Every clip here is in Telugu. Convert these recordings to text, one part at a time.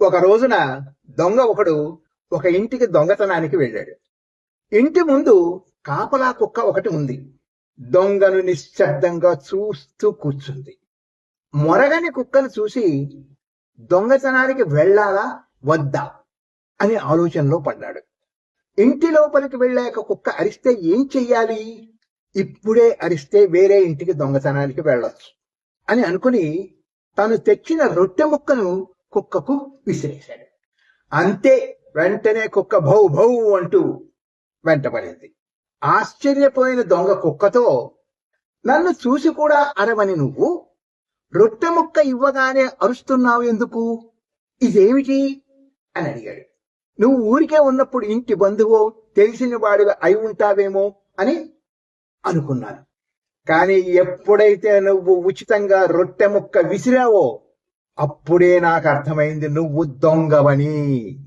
ఒక రోజున దొంగ ఒకడు ఒక ఇంటికి దొంగతనానికి వెళ్ళాడు. ఇంటి ముందు కాపలా కుక్క ఒకటి ఉంది. దొంగను నిశ్శబ్దంగా చూస్తూ కూర్చుంది. మొరగని కుక్కను చూసి దొంగతనానికి వెళ్ళాలా వద్దా అని ఆలోచనలో పడ్డాడు. ఇంటి లోపలికి వెళ్ళాక కుక్క అరిస్తే ఏం చెయ్యాలి? ఇప్పుడే అరిస్తే వేరే ఇంటికి దొంగతనానికి వెళ్ళొచ్చు అని అనుకుని తను తెచ్చిన రొట్టె ముక్కను కుక్కకు విసిరేశాడు. అంతే, వెంటనే కుక్క భౌ భౌ అంటూ వెంటపడింది. ఆశ్చర్యపోయిన దొంగ కుక్కతో, నన్ను చూసి కూడా అరవని నువ్వు రొట్టె ముక్క ఇవ్వగానే అరుస్తున్నావు ఎందుకు? ఇదేమిటి అని అడిగాడు. నువ్వు ఊరికే ఉన్నప్పుడు ఇంటి బంధువో తెలిసిన వాడివి అయి ఉంటావేమో అని అనుకున్నాను. కానీ ఎప్పుడైతే నువ్వు ఉచితంగా రొట్టె ముక్క విసిరావో అప్పుడే నాకు అర్థమైంది నువ్వు దొంగవని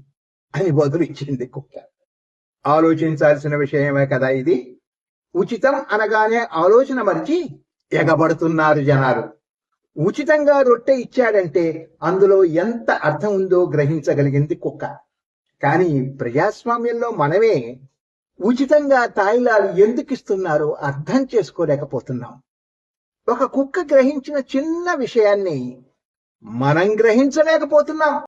అని బదులిచ్చింది కుక్క. ఆలోచించాల్సిన విషయమే కదా ఇది. ఉచితం అనగానే ఆలోచన మరిచి ఎగబడుతున్నారు జనాలు. ఉచితంగా రొట్టె ఇచ్చాడంటే అందులో ఎంత అర్థం ఉందో గ్రహించగలిగింది కుక్క. కానీ ప్రజాస్వామ్యంలో మనమే ఉచితంగా తాయిలాలు ఎందుకు ఇస్తున్నారో అర్థం చేసుకోలేకపోతున్నాం. ఒక కుక్క గ్రహించిన చిన్న విషయాన్ని మనం గ్రహించలేకపోతున్నాం.